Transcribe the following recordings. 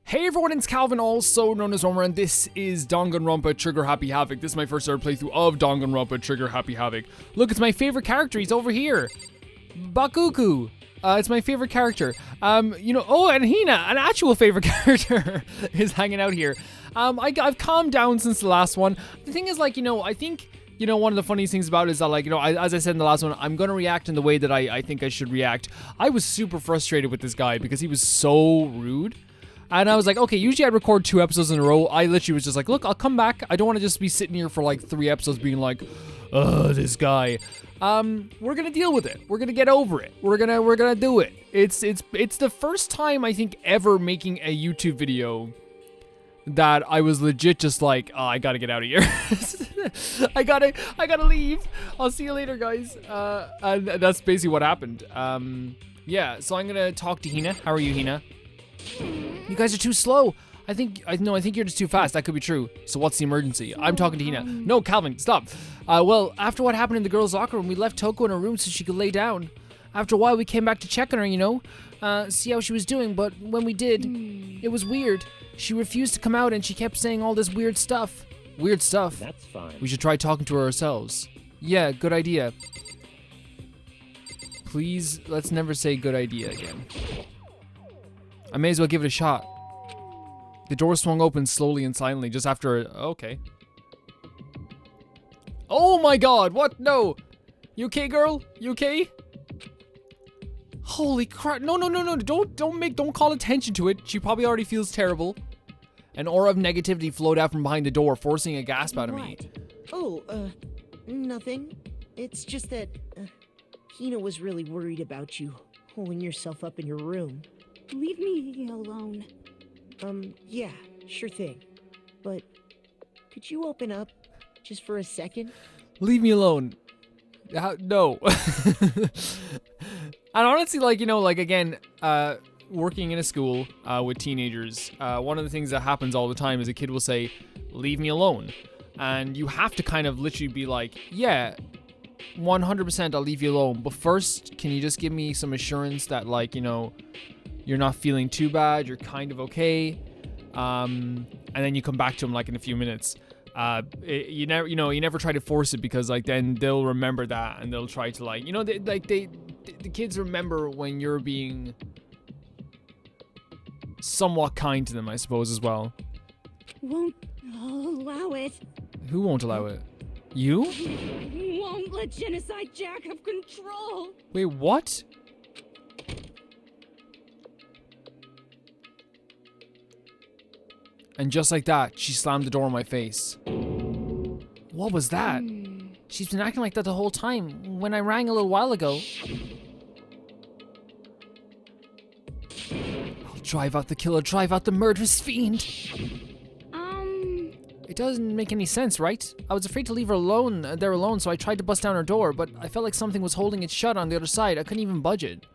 Hey everyone, it's Calvin, also known as Romer, and this is Danganronpa Trigger Happy Havoc. This is my first ever playthrough of Danganronpa Trigger Happy Havoc. Look, it's my favorite character. He's over here. Bakuku. It's my favorite character. And Hina, an actual favorite character, is hanging out here. I've calmed down since the last one. The thing is, I think, one of the funniest things about it is that, as I said in the last one, I'm going to react in the way that I think I should react. I was super frustrated with this guy because he was so rude. And I was like, okay, usually I'd record 2 episodes in a row. I literally was just like, look, I'll come back. I don't want to just be sitting here for 3 episodes being like, this guy. We're gonna deal with it. We're gonna get over it. We're gonna do it. It's the first time I think ever making a YouTube video that I was legit just like, oh, I gotta get out of here. I gotta leave. I'll see you later, guys. And that's basically what happened. Yeah, so I'm gonna talk to Hina. How are you, Hina? You guys are too slow. I think you're just too fast. That could be true. So what's the emergency? I'm talking to Hina. No, Calvin, stop. Well, after what happened in the girls' locker room, we left Toko in her room so she could lay down. After a while, we came back to check on her, see how she was doing. But when we did, it was weird. She refused to come out and she kept saying all this weird stuff. Weird stuff. That's fine. We should try talking to her ourselves. Yeah, good idea. Please, let's never say good idea again. I may as well give it a shot. The door swung open slowly and silently just after okay. Oh my god, what? No. You okay, girl? You okay? Holy crap. No. Don't call attention to it. She probably already feels terrible. An aura of negativity flowed out from behind the door, forcing a gasp out of me. Oh, nothing. It's just that Hina was really worried about you holding yourself up in your room. Leave me alone. Yeah, sure thing. But could you open up just for a second? Leave me alone. No. And honestly, again, working in a school with teenagers, one of the things that happens all the time is a kid will say, leave me alone. And you have to kind of literally be like, yeah, 100% I'll leave you alone. But first, can you just give me some assurance that, you're not feeling too bad, you're kind of okay, and then you come back to them in a few minutes. You never try to force it because then they'll remember that and they'll try to the kids remember when you're being somewhat kind to them, I suppose, as well. Won't allow it. Who won't allow it? You? Won't let Genocide Jack have control. Wait, what? And just like that, she slammed the door in my face. What was that? She's been acting like that the whole time. When I rang a little while ago. I'll drive out the killer, drive out the murderous fiend. It doesn't make any sense, right? I was afraid to leave her there alone, so I tried to bust down her door, but I felt like something was holding it shut on the other side. I couldn't even budge it.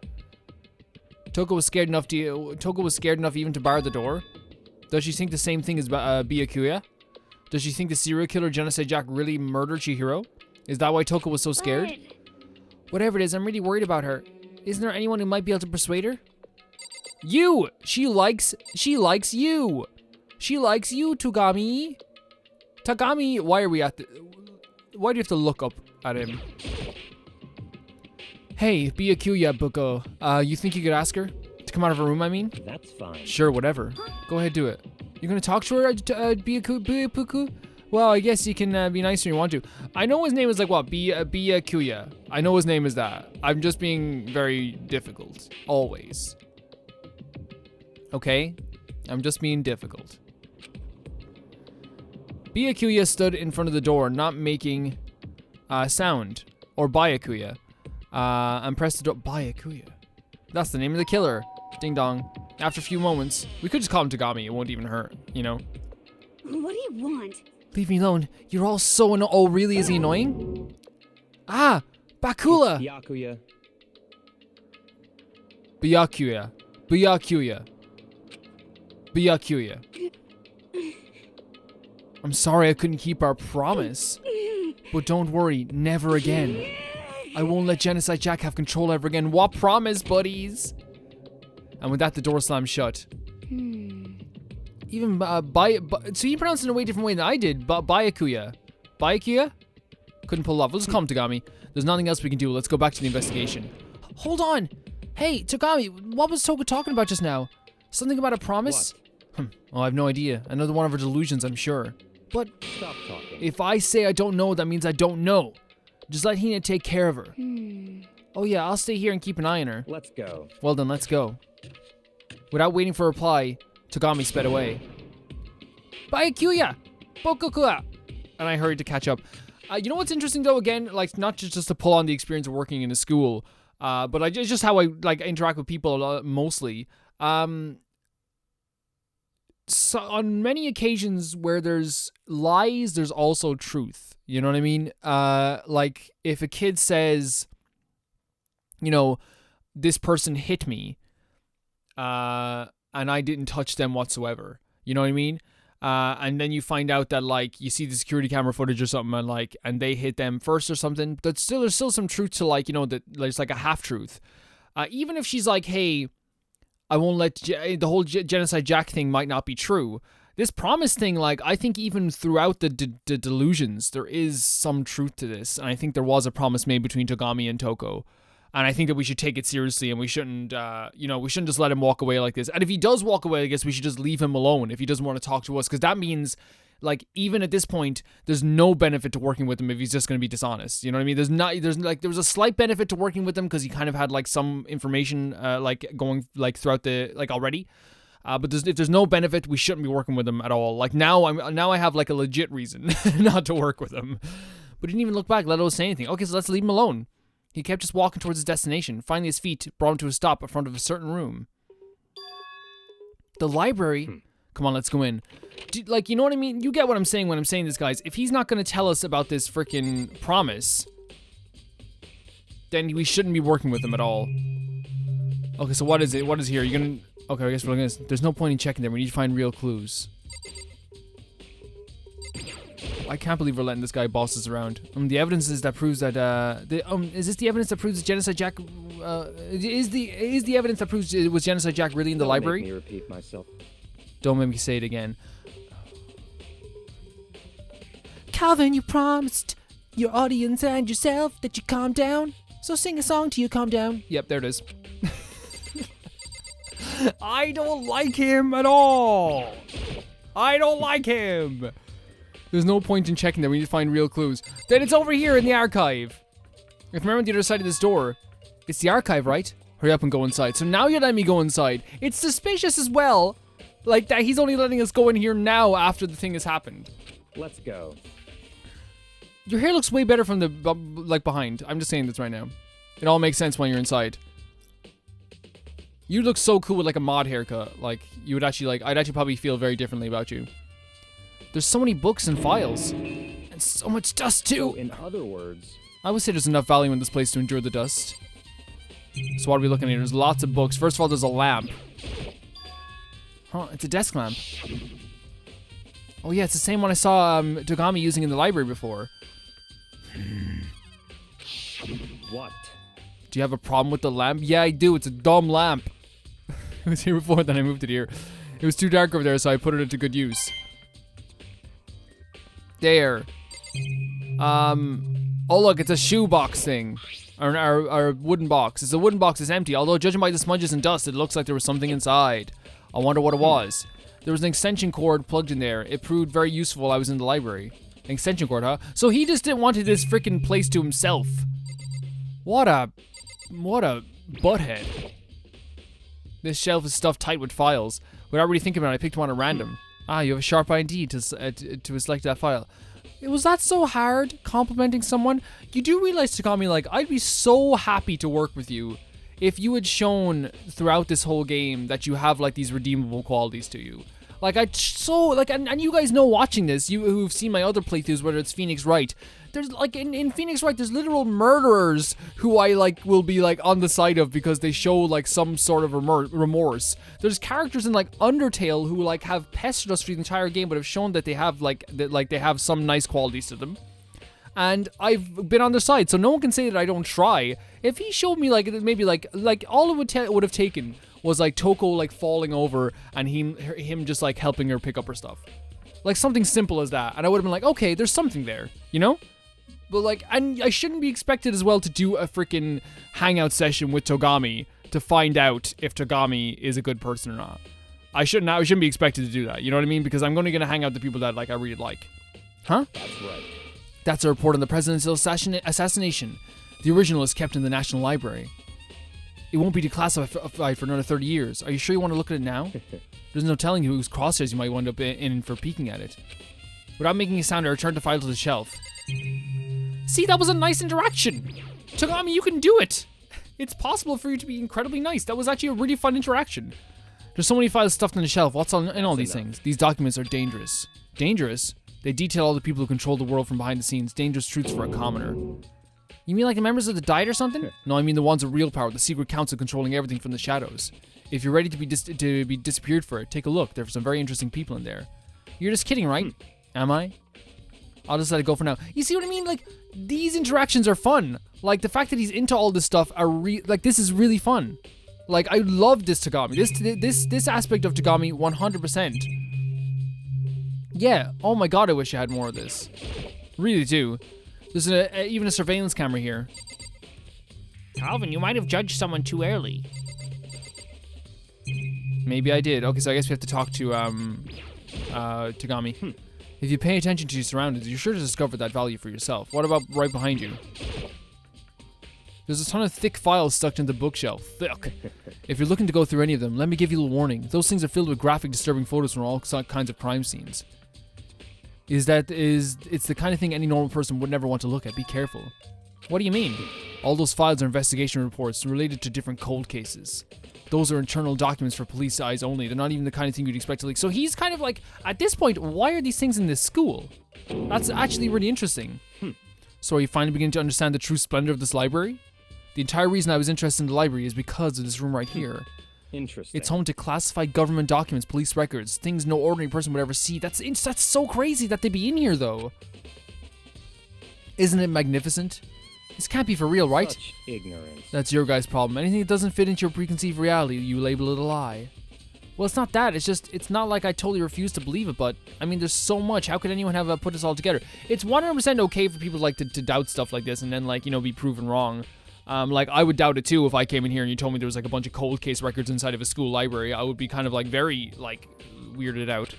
Toko was scared enough even to bar the door. Does she think the same thing as Byakuya? Does she think the serial killer Genocide Jack really murdered Chihiro? Is that why Toko was so scared? Whatever it is, I'm really worried about her. Isn't there anyone who might be able to persuade her? You! She likes you! She likes you, Togami! Tagami, why do you have to look up at him? Hey, Byakuya Buko, you think you could ask her? To come out of her room, I mean? That's fine. Sure, whatever. Go ahead, do it. You're gonna talk to her, Byakuya? Well, I guess you can be nice when you want to. I know his name is Byakuya. I know his name is that. I'm just being very difficult. Always. Okay? I'm just being difficult. Byakuya stood in front of the door, not making sound. Or Byakuya. And pressed the door. Byakuya. That's the name of the killer. Ding dong. After a few moments, we could just call him Tagami. It won't even hurt, What do you want? Leave me alone. You're all so annoying. Oh, really? Is he annoying? Ah! Bakula! Byakuya. Byakuya. I'm sorry I couldn't keep our promise. But don't worry, never again. I won't let Genocide Jack have control ever again. What promise, buddies? And with that, the door slammed shut. Even so you pronounced it in a way different way than I did. Byakuya. Byakuya? Couldn't pull it off. We'll just call him Tagami. There's nothing else we can do. Let's go back to the investigation. Hold on. Hey, Tagami, what was Toko talking about just now? Something about a promise? Oh, I have no idea. Another one of her delusions, I'm sure. But Stop talking. if I say I don't know, that means I don't know. Just let Hina take care of her. Oh yeah, I'll stay here and keep an eye on her. Let's go. Well then, let's go. Without waiting for a reply, Tagami sped away. Byakuya! Bokokua! And I hurried to catch up. You know what's interesting though, again, like not just to pull on the experience of working in a school, but it's just how I like interact with people mostly. So on many occasions where there's lies, there's also truth. You know what I mean? Like if a kid says, you know, this person hit me, and I didn't touch them whatsoever. You know what I mean? And then you find out that like you see the security camera footage or something and they hit them first or something. But there's still some truth to like, you know, that there's like a half truth. Even if she's like, hey, I won't let the whole Genocide Jack thing might not be true. This promise thing, like I think even throughout the delusions, there is some truth to this. And I think there was a promise made between Tagami and Toko. And I think that we should take it seriously and we shouldn't, we shouldn't just let him walk away like this. And if he does walk away, I guess we should just leave him alone if he doesn't want to talk to us. Because that means, like, even at this point, there's no benefit to working with him if he's just going to be dishonest. You know what I mean? There was a slight benefit to working with him because he kind of had, like, some information, going, like, throughout the, like, already. But if there's no benefit, we shouldn't be working with him at all. Like, now I have, like, a legit reason not to work with him. But he didn't even look back, let alone say anything. Okay, so let's leave him alone. He kept just walking towards his destination. Finally, his feet brought him to a stop in front of a certain room. The library? Come on, let's go in. Like, you know what I mean? You get what I'm saying when I'm saying this, guys. If he's not going to tell us about this freaking promise, then we shouldn't be working with him at all. Okay, so what is it? What is here? You're going to... Okay, I guess we're going to... There's no point in checking them. We need to find real clues. I can't believe we're letting this guy boss us around. The evidence is that proves that is this the evidence that proves Genocide Jack is the evidence that proves it was Genocide Jack really in the library? Don't make me repeat myself. Don't make me say it again. Calvin, you promised your audience and yourself that you calm down. So sing a song till you calm down. Yep, there it is. I don't like him at all. I don't like him. There's no point in checking them. We need to find real clues. Then it's over here in the archive. If remember on the other side of this door, it's the archive, right? Hurry up and go inside. So now you're letting me go inside. It's suspicious as well, like that he's only letting us go in here now after the thing has happened. Let's go. Your hair looks way better from the like behind. I'm just saying this right now. It all makes sense when you're inside. You look so cool with like a mod haircut. Like you would actually like. I'd actually probably feel very differently about you. There's so many books and files. And so much dust, too. So in other words... I would say there's enough value in this place to endure the dust. So what are we looking at here? There's lots of books. First of all, there's a lamp. Huh, it's a desk lamp. Oh yeah, it's the same one I saw Tagami using in the library before. What? Do you have a problem with the lamp? Yeah, I do. It's a dumb lamp. It was here before, then I moved it here. It was too dark over there, so I put it into good use. There. Oh look, it's a shoebox thing. Or a wooden box. It's a wooden box, it's empty. Although judging by the smudges and dust, it looks like there was something inside. I wonder what it was. There was an extension cord plugged in there. It proved very useful while I was in the library. An extension cord, huh? So he just didn't want this freaking place to himself. What a butthead. This shelf is stuffed tight with files. Without really thinking about it, I picked one at random. Ah, you have a sharp eye indeed to select that file. Was that so hard, complimenting someone? You do realize, Tagami, like, I'd be so happy to work with you if you had shown throughout this whole game that you have, like, these redeemable qualities to you. Like, and you guys know watching this, you who've seen my other playthroughs, whether it's Phoenix Wright, there's, like, in Phoenix Wright, there's literal murderers who I, like, will be, like, on the side of because they show, like, some sort of remorse. There's characters in, like, Undertale who, like, have pestered us for the entire game, but have shown that they have, like, they have some nice qualities to them. And I've been on their side, so no one can say that I don't try. If he showed me, like, maybe, like all it would have taken was like Toko like falling over and him just like helping her pick up her stuff. Like something simple as that. And I would have been like, okay, there's something there, you know? But like, and I shouldn't be expected as well to do a freaking hangout session with Togami to find out if Togami is a good person or not. I shouldn't be expected to do that, you know what I mean? Because I'm only going to hang out with the people that like I really like. Huh? That's right. That's a report on the presidential assassination. The original is kept in the National Library. It won't be declassified for another 30 years. Are you sure you want to look at it now? There's no telling whose crosshairs you might wind up in for peeking at it. Without making a sound, I returned the file to the shelf. See, that was a nice interaction. Togami, you can do it. It's possible for you to be incredibly nice. That was actually a really fun interaction. There's so many files stuffed on the shelf. What's in all these things? These documents are dangerous. Dangerous? They detail all the people who control the world from behind the scenes. Dangerous truths for a commoner. You mean like the members of the Diet or something? No, I mean the ones with real power, the secret council controlling everything from the shadows. If you're ready to be disappeared for it, take a look. There are some very interesting people in there. You're just kidding, right? Am I? I'll just let it go for now. You see what I mean? Like, these interactions are fun. Like, the fact that he's into all this stuff like, this is really fun. Like, I love this Togami. This aspect of Togami, 100%. Yeah. Oh my god, I wish I had more of this. Really do. There's even a surveillance camera here. Calvin, you might have judged someone too early. Maybe I did. Okay, so I guess we have to talk to Togami. If you pay attention to your surroundings, you're sure to discover that value for yourself. What about right behind you? There's a ton of thick files stuck in the bookshelf. Thick. If you're looking to go through any of them, let me give you a little warning. Those things are filled with graphic, disturbing photos from all kinds of crime scenes. It's the kind of thing any normal person would never want to look at. Be careful. What do you mean? All those files are investigation reports related to different cold cases. Those are internal documents for police eyes only. They're not even the kind of thing you'd expect to leak. So he's kind of like, at this point, why are these things in this school? That's actually really interesting. So are you finally beginning to understand the true splendor of this library? The entire reason I was interested in the library is because of this room right here. Interesting. It's home to classified government documents, police records, things no ordinary person would ever see. That's so crazy that they be in here, though. Isn't it magnificent? This can't be for real, right? Such ignorance. That's your guys' problem. Anything that doesn't fit into your preconceived reality, you label it a lie. Well, it's not that. It's not like I totally refuse to believe it, but, I mean, there's so much. How could anyone have put this all together? It's 100% okay for people like to doubt stuff like this and then, like, you know, be proven wrong. Like, I would doubt it too if I came in here and you told me there was like a bunch of cold case records inside of a school library. I would be kind of like very, like, weirded out.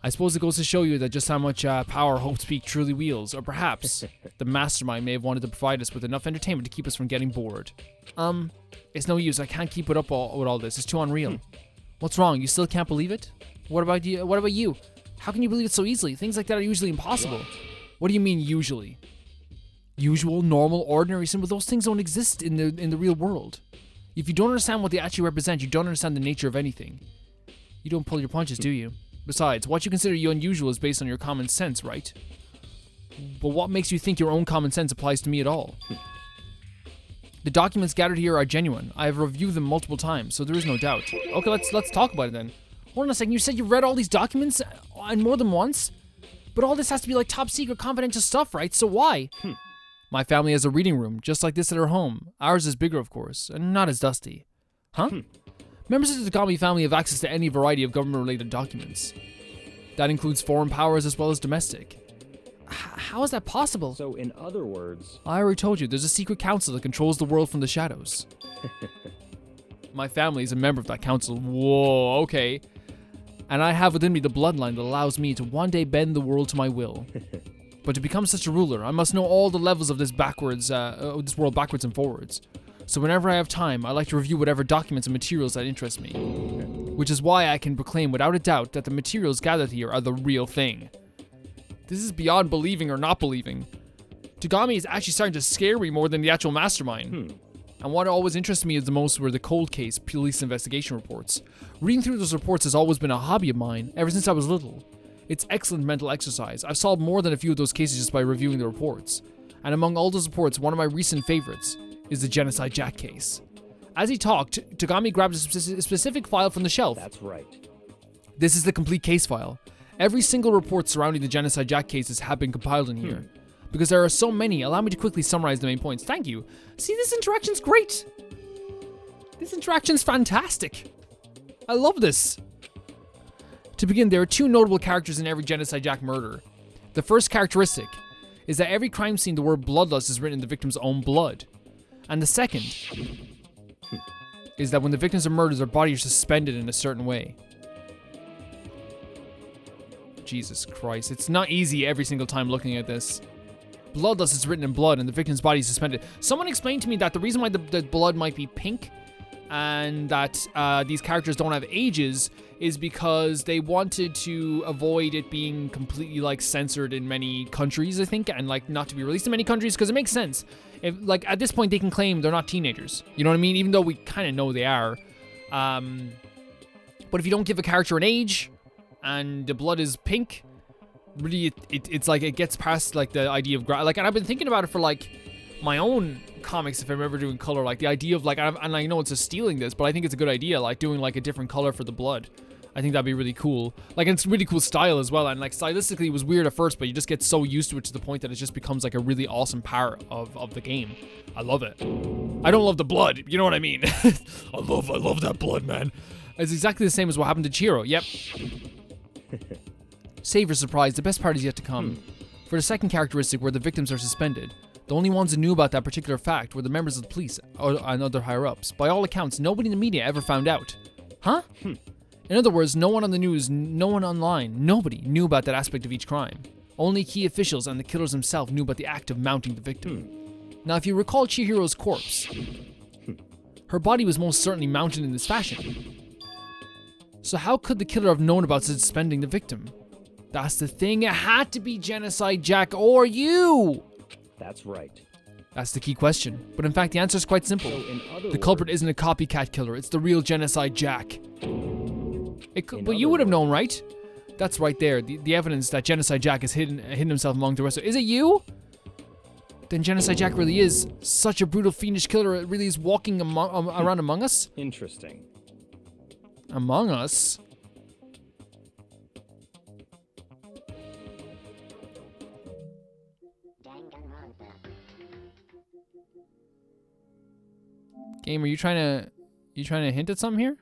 I suppose it goes to show you that just how much power Hope Speak truly wields. Or perhaps the mastermind may have wanted to provide us with enough entertainment to keep us from getting bored. It's no use. I can't keep it up with all this. It's too unreal. What's wrong? You still can't believe it? What about you? What about you? How can you believe it so easily? Things like that are usually impossible. What do you mean usually? Usual, normal, ordinary, simple. Those things don't exist in the real world. If you don't understand what they actually represent, you don't understand the nature of anything. You don't pull your punches, do you? Besides, what you consider you unusual is based on your common sense, right? But what makes you think your own common sense applies to me at all? The documents gathered here are genuine. I have reviewed them multiple times, so there is no doubt. Okay, let's talk about it then. Hold on a second. You said you read all these documents and more than once? But all this has to be like top secret confidential stuff, right? So why? My family has a reading room, just like this at our home. Ours is bigger, of course, and not as dusty. Huh? Members of the Togami family have access to any variety of government-related documents. That includes foreign powers as well as domestic. How is that possible? So, in other words... I already told you, there's a secret council that controls the world from the shadows. My family is a member of that council. Whoa, okay. And I have within me the bloodline that allows me to one day bend the world to my will. But to become such a ruler, I must know all the levels of this this world backwards and forwards. So whenever I have time, I like to review whatever documents and materials that interest me. Which is why I can proclaim without a doubt that the materials gathered here are the real thing. This is beyond believing or not believing. Togami is actually starting to scare me more than the actual mastermind. And what always interested me the most were the cold case police investigation reports. Reading through those reports has always been a hobby of mine, ever since I was little. It's excellent mental exercise. I've solved more than a few of those cases just by reviewing the reports. And among all those reports, one of my recent favorites is the Genocide Jack case. As he talked, Togami grabbed a specific file from the shelf. That's right. This is the complete case file. Every single report surrounding the Genocide Jack cases have been compiled in here. Because there are so many, allow me to quickly summarize the main points. Thank you. See, this interaction's great. This interaction's fantastic. I love this. To begin, there are two notable characters in every Genocide Jack murder. The first characteristic is that every crime scene, the word bloodlust is written in the victim's own blood. And the second is that when the victims are murdered, their bodies are suspended in a certain way. Jesus Christ. It's not easy every single time looking at this. Bloodlust is written in blood and the victim's body is suspended. Someone explained to me that the reason why the blood might be pink and that these characters don't have ages is because they wanted to avoid it being completely like censored in many countries, I think, and like not to be released in many countries, because it makes sense. If like at this point they can claim they're not teenagers, you know what I mean? Even though we kind of know they are. But if you don't give a character an age and the blood is pink, really it's like it gets past like the idea of like, and I've been thinking about it for like my own comics if I'm ever doing color, like the idea of like, and I know it's just stealing this, but I think it's a good idea, like doing like a different color for the blood. I think that'd be really cool. Like, and it's really cool style as well, and like stylistically it was weird at first, but you just get so used to it to the point that it just becomes like a really awesome part of the game. I love it. I don't love the blood, you know what I mean? I love that blood, man. It's exactly the same as what happened to Chiro. Yep. Save your surprise, the best part is yet to come. For the second characteristic, where the victims are suspended, the only ones who knew about that particular fact were the members of the police and other higher-ups. By all accounts, nobody in the media ever found out. Huh? In other words, no one on the news, no one online, nobody knew about that aspect of each crime. Only key officials and the killers themselves knew about the act of mounting the victim. Now, if you recall Chihiro's corpse, her body was most certainly mounted in this fashion. So how could the killer have known about suspending the victim? That's the thing, it had to be Genocide Jack or you! That's right. That's the key question. But in fact, the answer is quite simple. So the culprit isn't a copycat killer, it's the real Genocide Jack. But you would have known, right? That's right there, the evidence that Genocide Jack has hidden himself among the rest of it. Is it you? Then Genocide Jack really is such a brutal, fiendish killer, it really is walking around among us? Interesting. Among us? Game, are you trying to hint at something here?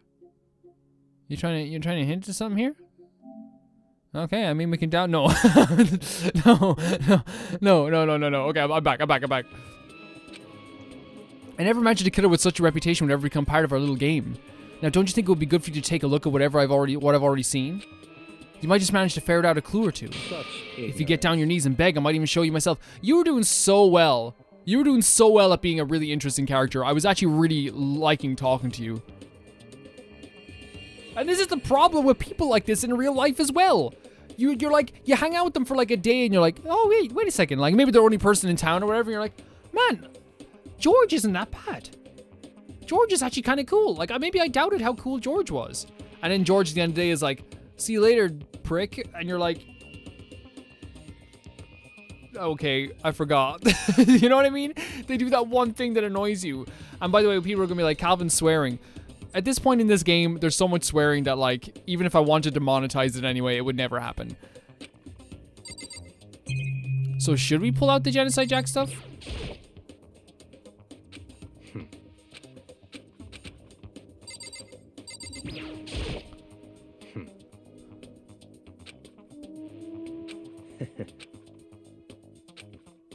You're trying to hint at something here? Okay, I mean we can doubt. No, no. Okay, I'm back. I never imagined a killer with such a reputation would ever become part of our little game. Now, don't you think it would be good for you to take a look at what I've already seen? You might just manage to ferret out a clue or two. If you get down your knees and beg, I might even show you myself. You were doing so well. You were doing so well at being a really interesting character. I was actually really liking talking to you. And this is the problem with people like this in real life as well. You're like, you hang out with them for like a day and you're like, oh wait a second. Like maybe they're the only person in town or whatever. And you're like, man, George isn't that bad. George is actually kind of cool. Like maybe I doubted how cool George was. And then George at the end of the day is like, see you later, prick. And you're like, okay, I forgot. You know what I mean? They do that one thing that annoys you. And by the way, people are gonna be like, Calvin's swearing. At this point in this game, there's so much swearing that like, even if I wanted to monetize it anyway, it would never happen. So should we pull out the Genocide Jack stuff?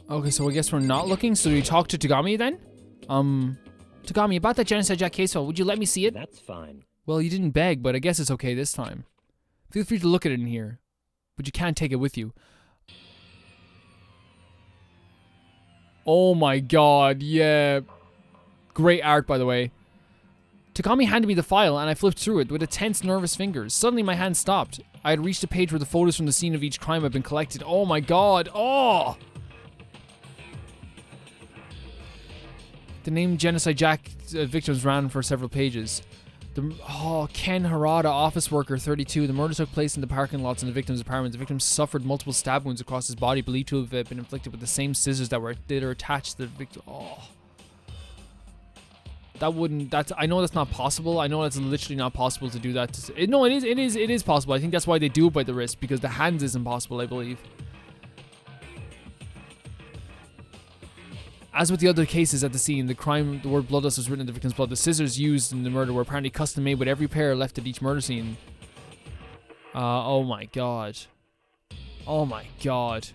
Okay, so I guess we're not looking. So do we talk to Tagami then? Tagami, about that Genocide Jack case file, would you let me see it? That's fine. Well, you didn't beg, but I guess it's okay this time. Feel free to look at it in here, but you can't take it with you. Oh my god, yeah. Great art, by the way. Tagami handed me the file, and I flipped through it with a tense, nervous fingers. Suddenly, my hand stopped. I had reached a page where the photos from the scene of each crime had been collected. Oh my god, oh! The name Genocide Jack victims ran for several pages. Ken Harada, office worker, 32. The murder took place in the parking lots in the victim's apartment. The victim suffered multiple stab wounds across his body, believed to have been inflicted with the same scissors that were attached to the victim. Oh. I know that's not possible. I know that's literally not possible to do that. No, it is possible. I think that's why they do it by the wrist, because the hands is impossible, I believe. As with the other cases at the scene, the word bloodlust was written in the victim's blood. The scissors used in the murder were apparently custom made with every pair left at each murder scene. Oh my god. Oh my god.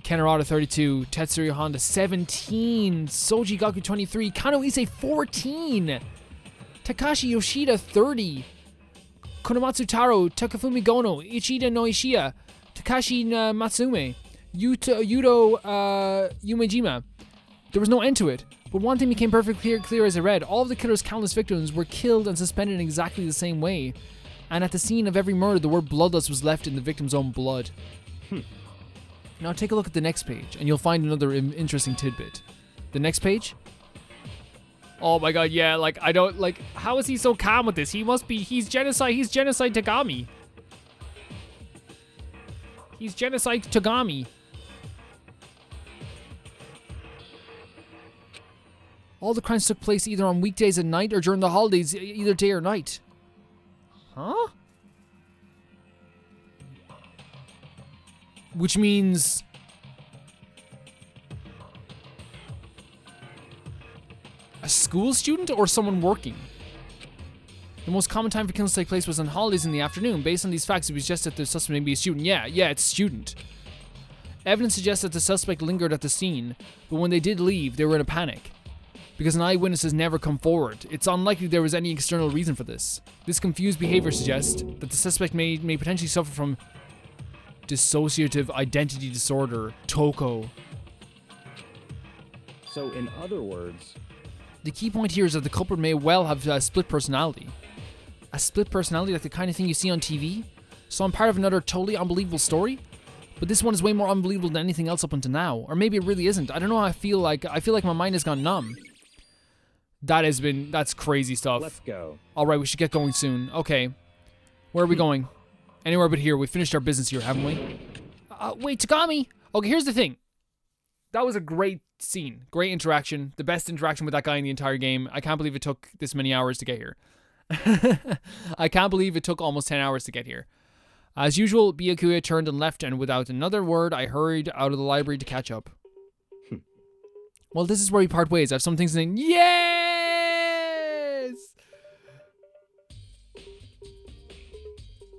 Kenarada 32, Tetsuya Honda 17, Soji Gaku 23, Kano Ise 14, Takashi Yoshida 30, Konomatsu Taro, Takafumi Gono, Ichida no Ishiya, Takashi Matsume, Yudo Umejima. There was no end to it, but one thing became perfectly clear as I read. All of the killer's countless victims were killed and suspended in exactly the same way. And at the scene of every murder, the word bloodlust was left in the victim's own blood. Now take a look at the next page, and you'll find another interesting tidbit. The next page? Oh my god, yeah, like, I don't, like, how is he so calm with this? He's Genocide Tagami. He's Genocide Tagami. All the crimes took place either on weekdays at night or during the holidays, either day or night. Huh? Which means... a school student or someone working? The most common time for killings to take place was on holidays in the afternoon. Based on these facts, it was just that the suspect may be a student. Yeah, it's student. Evidence suggests that the suspect lingered at the scene, but when they did leave, they were in a panic. Because an eyewitness has never come forward, it's unlikely there was any external reason for this. This confused behavior suggests that the suspect may potentially suffer from dissociative identity disorder, Toko. So, in other words... The key point here is that the culprit may well have a split personality. A split personality, like the kind of thing you see on TV? So I'm part of another totally unbelievable story? But this one is way more unbelievable than anything else up until now. Or maybe it really isn't. I don't know how I feel like my mind has gone numb. That's crazy stuff. Let's go. Alright, we should get going soon. Okay. Where are we going? Anywhere but here. We finished our business here, haven't we? Wait, Tagami! Okay, here's the thing. That was a great scene. Great interaction. The best interaction with that guy in the entire game. I can't believe it took this many hours to get here. I can't believe it took almost 10 hours to get here. As usual, Byakuya turned and left, and without another word, I hurried out of the library to catch up. Well, this is where we part ways. I have some things saying, yes!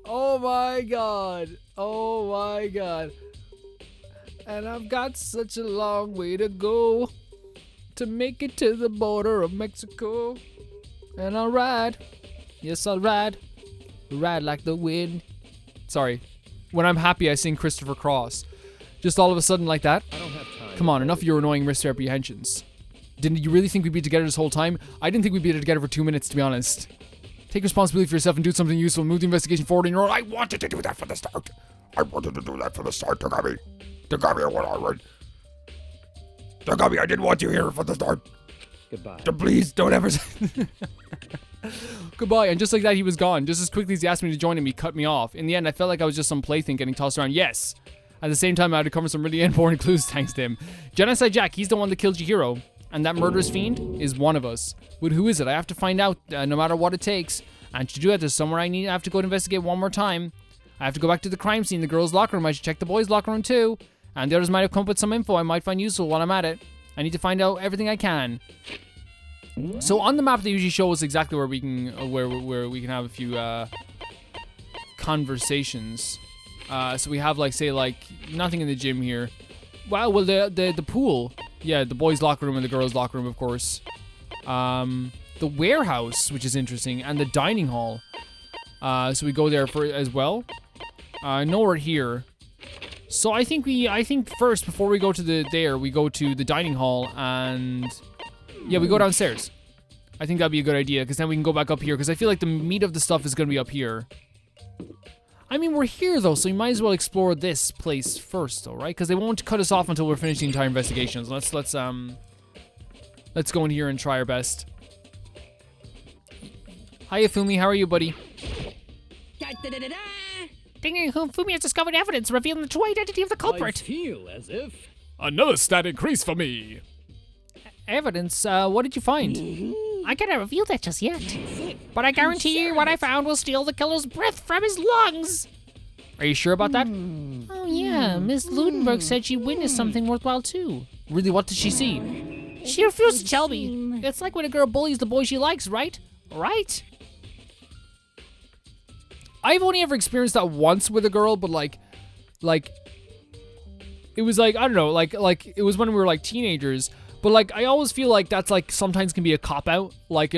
Oh my god. Oh my god. And I've got such a long way to go to make it to the border of Mexico. And I'll ride. Yes, I'll ride. Ride like the wind. Sorry. When I'm happy, I sing Christopher Cross. Just all of a sudden like that. I don't have time. Come on, enough of your annoying misapprehensions. Didn't you really think we'd be together this whole time? I didn't think we'd be together for 2 minutes, to be honest. Take responsibility for yourself and do something useful. Move the investigation forward in your own. I wanted to do that from the start. Tagami. Tagami, I didn't want you here from the start. Goodbye. Please, don't ever say... Goodbye. And just like that, he was gone. Just as quickly as he asked me to join him, he cut me off. In the end, I felt like I was just some plaything getting tossed around. Yes. At the same time, I had to cover some really important clues thanks to him. Genocide Jack, he's the one that killed Chihiro. And that murderous fiend is one of us. But who is it? I have to find out no matter what it takes. And to do that, there's somewhere I have to go to investigate one more time. I have to go back to the crime scene, the girls' locker room. I should check the boys' locker room too. And the others might have come up with some info I might find useful while I'm at it. I need to find out everything I can. So on the map, they usually show us exactly where we can where we can have a few conversations. So we have say nothing in the gym here. Well, the pool. Yeah, the boys' locker room and the girls' locker room, of course. The warehouse, which is interesting, and the dining hall. So we go there as well. Nowhere here. So I think first, before we go to we go to the dining hall and yeah, we go downstairs. I think that'd be a good idea because then we can go back up here because I feel like the meat of the stuff is gonna be up here. I mean, we're here though, so we might as well explore this place first, though, right? Because they won't cut us off until we're finished the entire investigation. So let's go in here and try our best. Hiya, Fumi. How are you, buddy? Fumi has discovered evidence revealing the true identity of the culprit. I feel as if... Another stat increase for me. Evidence? What did you find? I cannot reveal that just yet. But I guarantee you what I found will steal the killer's breath from his lungs. Are you sure about that? Oh yeah, Miss Ludenberg said she witnessed something worthwhile too. Really, what did she see? She refused to tell me. It's like when a girl bullies the boy she likes, right? Right? I've only ever experienced that once with a girl, but like, it was like, I don't know, like it was when we were like teenagers. But like, I always feel like that's like sometimes can be a cop out. Like,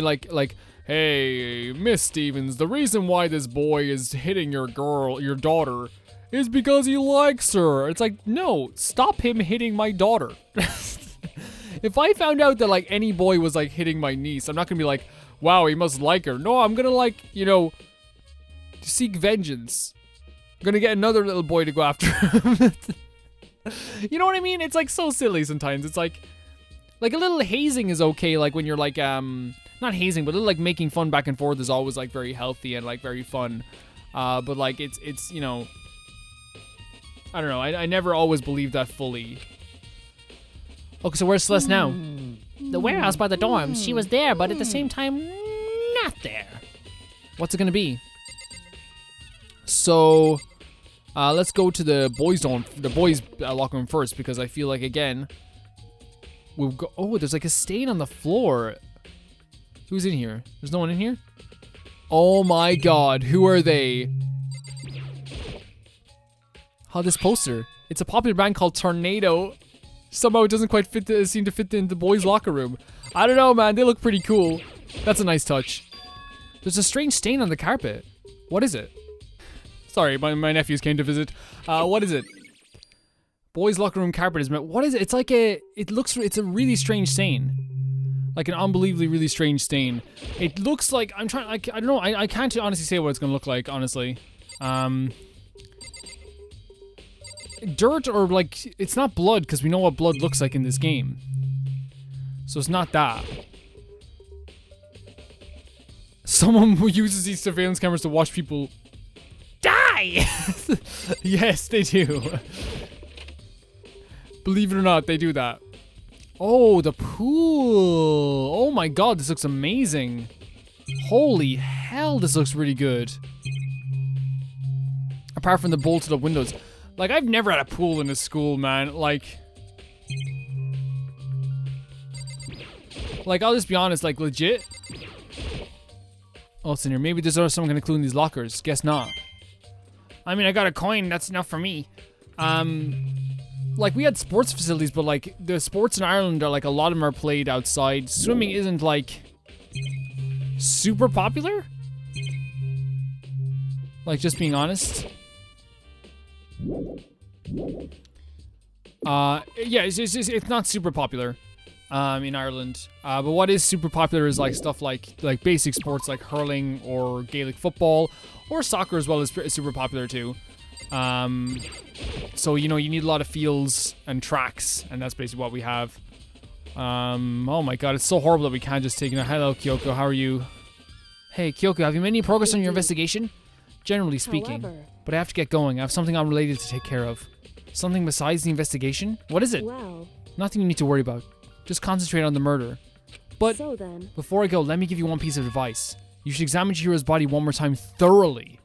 hey, Miss Stevens, the reason why this boy is hitting your daughter, is because he likes her. It's like, no, stop him hitting my daughter. If I found out that like any boy was like hitting my niece, I'm not gonna be like, wow, he must like her. No, I'm gonna like, you know, seek vengeance. I'm gonna get another little boy to go after him. You know what I mean? It's like so silly sometimes. It's like a little hazing is okay. Like when you're like, not hazing, but a little like making fun back and forth is always like very healthy and like very fun. But like it's, you know, I don't know. I never always believed that fully. Okay, so where's Celeste now? The warehouse by the dorms. She was there, but at the same time, not there. What's it gonna be? So, let's go to the boys' locker room first, because I feel like again, we've got. Oh, there's like a stain on the floor. Who's in here? There's no one in here. Oh my God, who are they? Oh, this poster. It's a popular band called Tornado. Somehow it doesn't quite seem to fit in the boys' locker room. I don't know, man. They look pretty cool. That's a nice touch. There's a strange stain on the carpet. What is it? Sorry, my nephews came to visit. What is it? Boys' locker room carpet is... What is it? It's like it's a really strange stain. Like an unbelievably really strange stain. It looks like... I don't know. I can't honestly say what it's going to look like, honestly. Dirt or like... It's not blood, because we know what blood looks like in this game. So it's not that. Someone who uses these surveillance cameras to watch people... die! Yes, they do. Believe it or not, they do that. Oh, the pool. Oh my God, this looks amazing. Holy hell, this looks really good. Apart from the bolted up windows. Like, I've never had a pool in a school, man. Like, I'll just be honest, like, legit. Oh, it's in here. Maybe there's someone gonna clue in these lockers. Guess not. I mean, I got a coin. That's enough for me. Like, we had sports facilities, but, like, the sports in Ireland are, like, a lot of them are played outside. Swimming isn't, like, super popular. Like, just being honest. Yeah, it's not super popular, in Ireland. But what is super popular is, like, stuff like basic sports like hurling or Gaelic football, or soccer as well is super popular too. So, you know, you need a lot of fields and tracks, and that's basically what we have. Oh my God, it's so horrible that we can't just take it. Hello, Kyoko, how are you? Hey, Kyoko, have you made any progress on your investigation? Generally speaking. However, but I have to get going. I have something unrelated to take care of. Something besides the investigation? What is it? well, Nothing you need to worry about. Just concentrate on the murder. But so then, before I go, let me give you one piece of advice. You should examine Chihiro's body one more time thoroughly.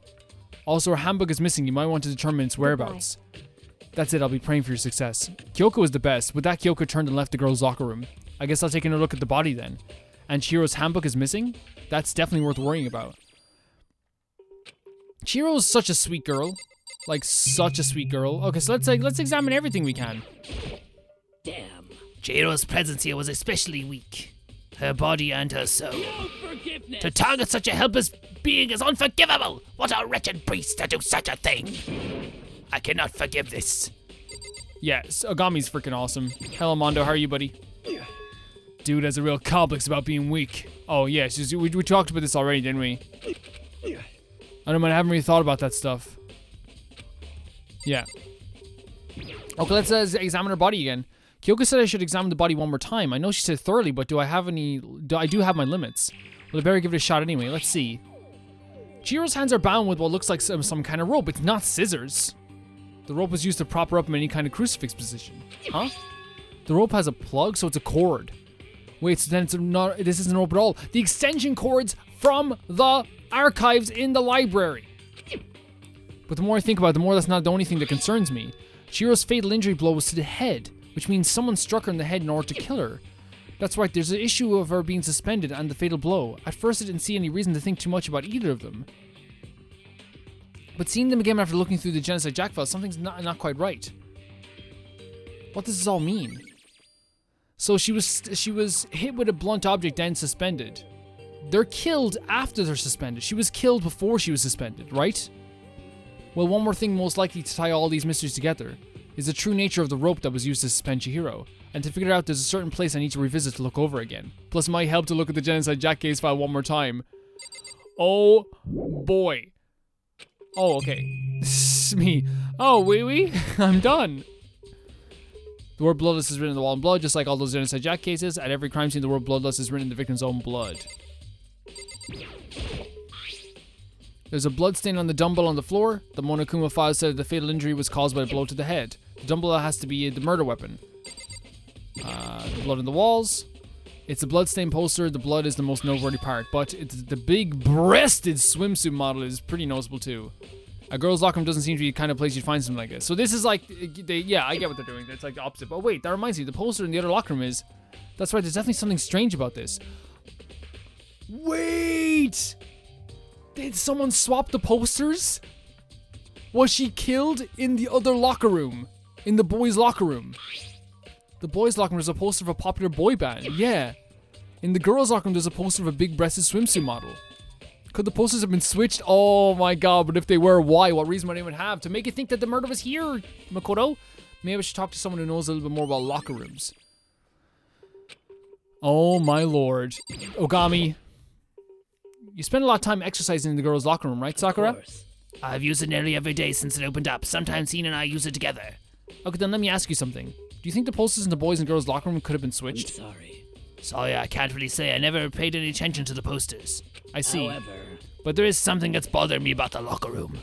Also, her handbook is missing. You might want to determine its whereabouts. That's it. I'll be praying for your success. Kyoko is the best. With that, Kyoko turned and left the girls' locker room. I guess I'll take another look at the body then. And Chihiro's handbook is missing? That's definitely worth worrying about. Chihiro is such a sweet girl. Like, such a sweet girl. Okay, so let's examine everything we can. Damn. Chihiro's presence here was especially weak. Her body and her soul. no forgiveness. To target such a helpless being is unforgivable. What a wretched priest to do such a thing. I cannot forgive this. Yes, Ogami's freaking awesome. Hello, Mondo. How are you, buddy? Dude has a real complex about being weak. Oh, yes. We talked about this already, didn't we? I don't mind. I haven't really thought about that stuff. Yeah. Okay, let's examine her body again. Kyoko said I should examine the body one more time. I know she said thoroughly, but do I have any... I do have my limits. Well, I better give it a shot anyway. Let's see. Chihiro's hands are bound with what looks like some kind of rope. It's not scissors. The rope was used to prop her up in any kind of crucifix position. Huh? The rope has a plug, so it's a cord. Wait, so then this isn't a rope at all. The extension cords from the archives in the library. But the more I think about it, the more that's not the only thing that concerns me. Chihiro's fatal injury blow was to the head, which means someone struck her in the head in order to kill her. That's right, there's an issue of her being suspended and the fatal blow. At first I didn't see any reason to think too much about either of them. But seeing them again after looking through the Genocide Jack files, something's not quite right. What does this all mean? So she was hit with a blunt object, then suspended. They're killed after they're suspended. She was killed before she was suspended, right? Well, one more thing most likely to tie all these mysteries together is the true nature of the rope that was used to suspend Chihiro. And to figure it out, there's a certain place I need to revisit to look over again. Plus, it might help to look at the Genocide Jack case file one more time. Oh, boy. Oh, okay. Me. Oh, wee. I'm done. The word bloodless is written in the wall in blood, just like all those Genocide Jack cases. At every crime scene, the word bloodless is written in the victim's own blood. There's a blood stain on the dumbbell on the floor. The Monokuma file said the fatal injury was caused by a blow to the head. The dumbbell has to be the murder weapon. The blood on the walls. It's a bloodstained poster. The blood is the most noteworthy part, but it's the big-breasted swimsuit model is pretty noticeable too. A girl's locker room doesn't seem to be the kind of place you'd find something like this. So this is like, yeah, I get what they're doing. It's like the opposite. But wait, that reminds me, the poster in the other locker room is... That's right, there's definitely something strange about this. Wait! Did someone swap the posters? Was she killed in the other locker room? In the boys' locker room? The boys' locker room, there's a poster of a popular boy band. Yeah. In the girls' locker room, there's a poster of a big-breasted swimsuit model. Could the posters have been switched? Oh my god, but if they were, why? What reason would anyone have to make it think that the murder was here, Makoto? Maybe I should talk to someone who knows a little bit more about locker rooms. Oh my lord. Ogami. You spend a lot of time exercising in the girls' locker room, right, Sakura? Of course. I've used it nearly every day since it opened up. Sometimes Hina and I use it together. Okay, then let me ask you something. Do you think the posters in the boys' and girls' locker room could have been switched? Sorry, I can't really say. I never paid any attention to the posters. I see. However, but there is something that's bothering me about the locker room.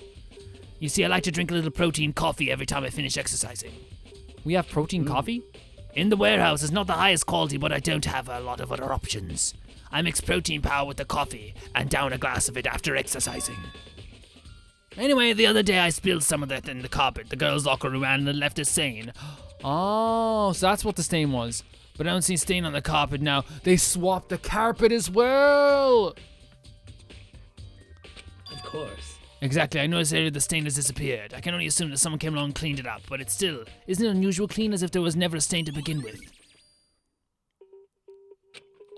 You see, I like to drink a little protein coffee every time I finish exercising. We have protein coffee? In the warehouse, it's not the highest quality, but I don't have a lot of other options. I mix protein powder with the coffee and down a glass of it after exercising. Anyway, the other day I spilled some of that in the carpet, the girls' locker room, and it left a stain. Oh, so that's what the stain was. But I don't see a stain on the carpet now. They swapped the carpet as well! Of course. Exactly, I noticed The stain has disappeared. I can only assume that someone came along and cleaned it up, but it still isn't it unusual clean as if there was never a stain to begin with.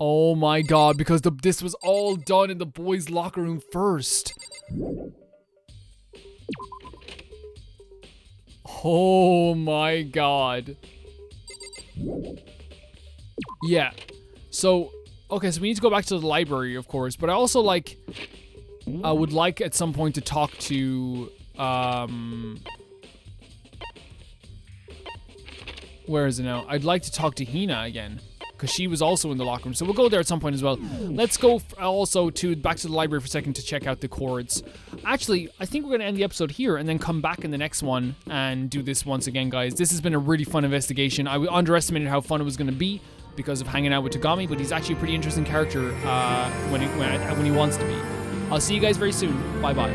Oh my god, because this was all done in the boys' locker room first. Oh my god. Yeah. So, okay, so we need to go back to the library, of course, but I also I would like at some point to talk to, where is it now? I'd like to talk to Hina again, because she was also in the locker room, so we'll go there at some point as well. Let's go also back to the library for a second to check out the chords. Actually, I think we're going to end the episode here and then come back in the next one and do this once again, guys. This has been a really fun investigation. I underestimated how fun it was going to be because of hanging out with Tagami, but he's actually a pretty interesting character when he wants to be. I'll see you guys very soon. Bye-bye.